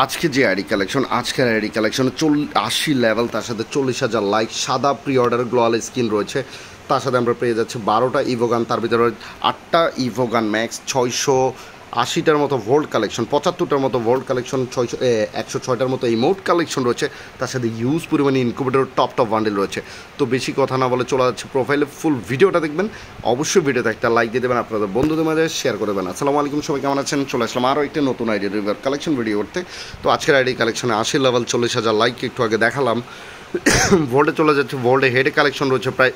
আজকে যে ID collection, আজকের আইডি কালেকশনে 80 লেভেল, তার সাথে 40,000 লাইক, সাদা প্রি অর্ডার গ্লোয়াল স্কিন রয়েছে। তার সাথে আমরা পেয়ে যাচ্ছি 12টা ইভোগান, তার ভিতরে 8টা ইভোগান ম্যাক্স, 680টার মতো ভোল্ট কালেকশন, 75টার মতো ভোল্ট কালেকশন, 106টার মতো ইমোট কালেকশন রয়েছে। তার সাথে ইউজ পরিমাণে ইনকুবেটর টপ বান্ডেল রয়েছে। তো বেশি কথা না বলে চলে যাচ্ছে প্রোফাইলে, ফুল ভিডিওটা দেখবেন। অবশ্যই ভিডিওতে একটা লাইক দিয়ে দেবেন, আপনাদের বন্ধুদের মাঝে শেয়ার করে দেবেন। আসসালামু আলাইকুম, সবাই কেমন আছেন? চলে আসলাম আরও একটি নতুন আইডি রিভিউ কালেকশন ভিডিও করতে। তো আজকের আইডি কালেকশনে 80 লেভেল, 40,000 লাইক একটু আগে দেখালাম। ভোল্টে চলে যাচ্ছে, ভোল্টে হেডে কালেকশন রয়েছে প্রায়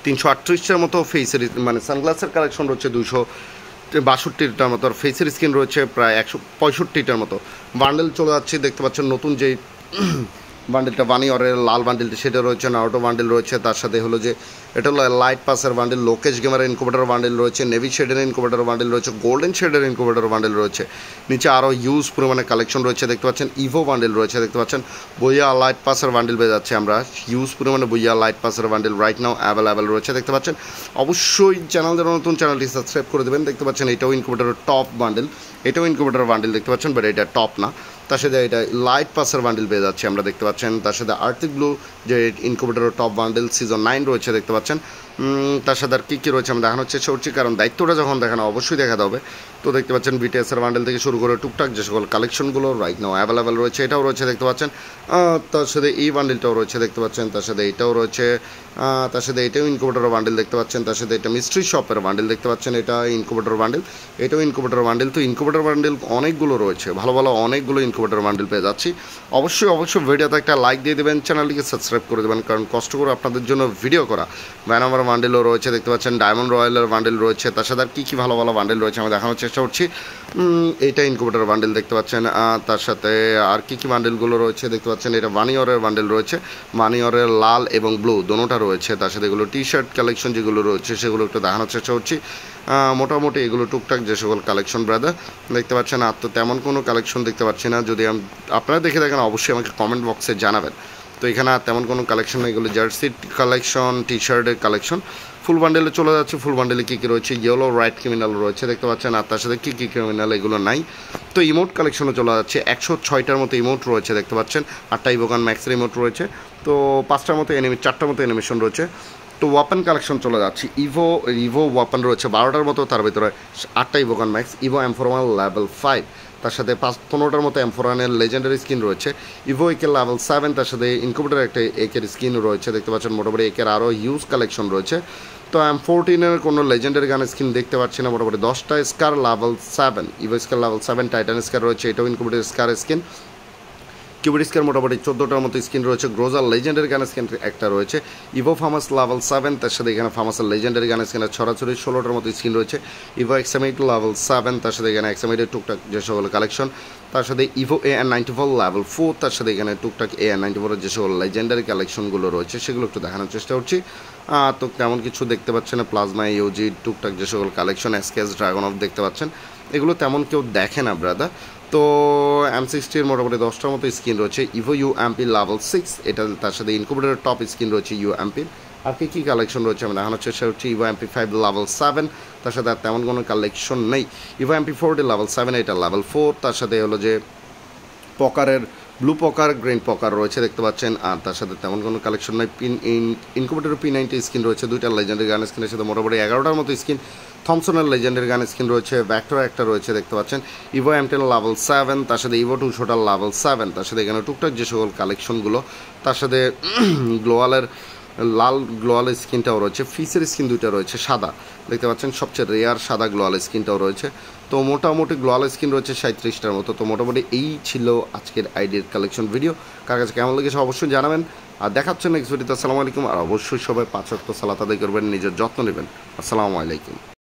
338টার মতো, ফেসের মানে সানগ্লাসের কালেকশন রয়েছে 262টার মতো, আর ফেসের স্কিন রয়েছে প্রায় 165টার মতো। বান্ডেল চলে যাচ্ছে, দেখতে পাচ্ছেন নতুন যেই বান্ডেলটা বানিয়রের লাল বান্ডেলটি সেটা রয়েছে, নারুটো বান্ডেল রয়েছে। তার সাথে হলো যে এটা হলো লাইট পাসের বান্ডেল, লোকেশ গেমারের ইনকুবেটর বান্ডেল রয়েছে, নেভি শেডের ইনকুবেটর বান্ডেল রয়েছে, গোল্ডেন শেডের ইনকুবেটর বান্ডেল রয়েছে। নিচে আরও ইউজ পরিমাণে কালেকশন রয়েছে, দেখতে পাচ্ছেন ইভো বান্ডেল রয়েছে, দেখতে পাচ্ছেন বইয়া লাইট পাসের বান্ডেল পেয়ে যাচ্ছে আমরা। ইউজ পরিমাণে বইয়া লাইট পাসের বান্ডেল রাইট নাও অ্যাভেলেবেল রয়েছে, দেখতে পাচ্ছেন। অবশ্যই চ্যানেল যারা নতুন, চ্যানেলটি সাবস্ক্রাইব করে দেবেন। দেখতে পাচ্ছেন এটাও ইনকুবেটরের টপ বান্ডেল, এটাও ইনকুবেটর বান্ডেল দেখতে পাচ্ছেন, বাট এটা টপ না। তার সাথে এটা লাইট পাসের বান্ডেল পেয়ে যাচ্ছে আমরা, দেখতে পাচ্ছেন। তার সাথে আর্থিক ব্লু যে ইনকুবেটরের টপ বান্ডেল সিজন 9 রয়েছে, দেখতে পাচ্ছেন। তার সাথে আর কী রয়েছে আমি দেখানোর চেষ্টা করছি, কারণ দায়িত্বটা যখন দেখানো অবশ্যই দেখাতে হবে। তো দেখতে পাচ্ছেন বিটিএসের বান্ডেল থেকে শুরু করে টুকটাক যে সকল কালেকশনগুলো রাইট নাও অ্যাভেলেবেল রয়েছে, এটাও রয়েছে, দেখতে পাচ্ছেন। তার সাথে এই বান্ডেলটাও রয়েছে, দেখতে পাচ্ছেন। তার সাথে এটাও রয়েছে, তার সাথে এটাও ইনকুবেটরের বান্ডেল দেখতে পাচ্ছেন। তার সাথে এটা মিস্ট্রি শপের বান্ডেল দেখতে পাচ্ছেন, এটা ইনকুবেটর বান্ডেল, এটাও ইনকুবেটর বান্ডেল। তো ইনকুবেটর বান্ডেল অনেকগুলো রয়েছে, ভালো ভালো অনেকগুলো ইনকুবেটর বান্ডেল পেয়ে যাচ্ছি। অবশ্যই ভিডিওতে একটা লাইক দিয়ে দেবেন, চ্যানেলটিকে সাবস্ক্রাইব করে দেবেন, কারণ কষ্ট করে আপনাদের জন্য ভিডিও করা। ব্যানামার বান্ডেলও রয়েছে, দেখতে পাচ্ছেন। ডায়মন্ড রয়্যালের বান্ডেল রয়েছে। তার সাথে আর কী ভালো ভালো বান্ডেল রয়েছে আমি দেখানোর চেষ্টা করছি। এইটা ইনকুবেটর বান্ডেল দেখতে পাচ্ছেন। তার সাথে আর কী বান্ডেলগুলো রয়েছে দেখতে পাচ্ছেন। এটা বানিয়রের বান্ডেল রয়েছে, বানিয়রের লাল এবং ব্লু দোনোটা রয়েছে। তার সাথে এগুলো টি শার্ট কালেকশন যেগুলো রয়েছে সেগুলো একটু দেখানোর চেষ্টা করছি। মোটামুটি এগুলো টুকটাক যে সকল কালেকশন ব্রাদার দেখতে পাচ্ছেন। আর তো তেমন কোনো কালেকশন দেখতে পাচ্ছি না, যদি আপনারা দেখে থাকেন অবশ্যই আমাকে কমেন্ট বক্সে জানাবেন। তো এখানে আর তেমন কোনো কালেকশন নেই, এগুলো জার্সি কালেকশন, টি শার্টের কালেকশন। ফুল বান্ডেলে চলে যাচ্ছে, ফুল বান্ডেলে কী কী রয়েছে, ইয়েলো রাইট ক্রিমিনাল রয়েছে, দেখতে পাচ্ছেন। আর তার সাথে কী ক্রিমিনাল এগুলো নাই। তো ইমোট কালেকশনও চলে যাচ্ছে, 106টার মতো ইমোট রয়েছে, দেখতে পাচ্ছেন। 8টা ইভোগান ম্যাক্সের ইমোট রয়েছে, তো 5টার মতো 4টার মতো অ্যানিমেশন রয়েছে। তো ওয়াপেন কালেকশন চলে যাচ্ছে, ইভো ওয়াপেন রয়েছে 12টার মতো, তার ভিতরে 8টা ইভোগান ম্যাক্স, ইভো M41 লেভেল 5, তার সাথে 15টার মতো M41-এর লেজেন্ডারি স্কিন রয়েছে, ইভো একের লেভেল 7, তার সাথে ইনকুবেটর একটা একের স্কিন রয়েছে, দেখতে পাচ্ছেন। মোটামুটি একের আরও হিউজ কালেকশন রয়েছে। তো M14-এর কোনো লেজেন্ডারি গান স্কিন দেখতে পাচ্ছি না। মোটামুটি 10টা স্কার লেভেল 7, ইভো স্কার লেভেল 7, টাইটান স্কার রয়েছে, এটাও ইনকুবেটর স্কার স্কিন। কিউবিড স্কার মোটামুটি 14টার মতো স্কিন রয়েছে। গ্রোজার লেজেন্ডারি গান স্কিন একটা রয়েছে, ইভো ফার্মাস লেভেল 7, তার সাথে এখানে ফার্মাসের লেজেন্ডারি গান স্কিনের ছড়াছড়ি 16টার মতো স্কিন রয়েছে। ইভো XM8 লেভেল 7, তার সাথে এখানে XM8-এর টুকটাক যে সকল কালেকশন। তার সাথে ইভো AN94 লেভেল 4, তার সাথে এখানে টুকটাক AN94-এর যে সকল লেজেন্ডারি কালেকশনগুলো রয়েছে সেগুলো একটু দেখানোর চেষ্টা করছি। তো তেমন কিছু দেখতে পাচ্ছেন না। প্লাজমা ইউজি টুকটাক যে সকল কালেকশন, SKS ড্রাগন অফ দেখতে পাচ্ছেন, এগুলো তেমন কেউ দেখে না ব্রাদার। তো M60-এর মোটামুটি 10টার মতো স্কিন রয়েছে। ইভো UMP লেভেল 6, এটা তার সাথে ইনকুবেটরের টপ স্কিন রয়েছে UMP-র। আর কী কালেকশন রয়েছে আমি দেখানোর চেষ্টা করছি। ইভো MP5 লেভেল 7, তার সাথে আর তেমন কোনো কালেকশন নেই। ইভো MP40 লেভেল 7, এটা লেভেল 4, তার সাথে হলো যে পকারের ব্লু পকার, গ্রিন পকার রয়েছে, দেখতে পাচ্ছেন। আর তার সাথে তেমন কোনো কালেকশন নেই। ইনকুবেটরের P90 স্কিন রয়েছে, 2টা লেজেন্ডারি গান স্কিনের সাথে মোটামুটি 11টার মতো স্কিন। থমসনের লেজেন্ডারি গান স্কিন রয়েছে, ভ্যাক্টর একটা রয়েছে, দেখতে পাচ্ছেন। ইভো M10 লেভেল 7, তার সাথে ইভো 200 লেভেল 7, তার সাথে এখানে টুকটাক যে সকল কালেকশনগুলো। তার সাথে গ্লোয়ালের লাল গ্লোয়াল স্কিনটাও রয়েছে, ফিসের স্কিন 2টা রয়েছে সাদা, দেখতে পাচ্ছেন। সবচেয়ে রেয়ার সাদা গ্লোয়াল স্কিনটাও রয়েছে। তো মোটামুটি গ্লোয়াল স্কিন রয়েছে 37টার মতো। তো মোটামুটি এই ছিল আজকের আইডির কালেকশন ভিডিও। কার কাছে কেমন লেগেছে অবশ্যই জানাবেন। আর দেখাচ্ছে নেক্সট ভিডিওতে। আসসালামু আলাইকুম। আর অবশ্যই সবাই 5 ওয়াক্ত সালাত আদায় করবেন, নিজের যত্ন নেবেন। আসসালামু আলাইকুম।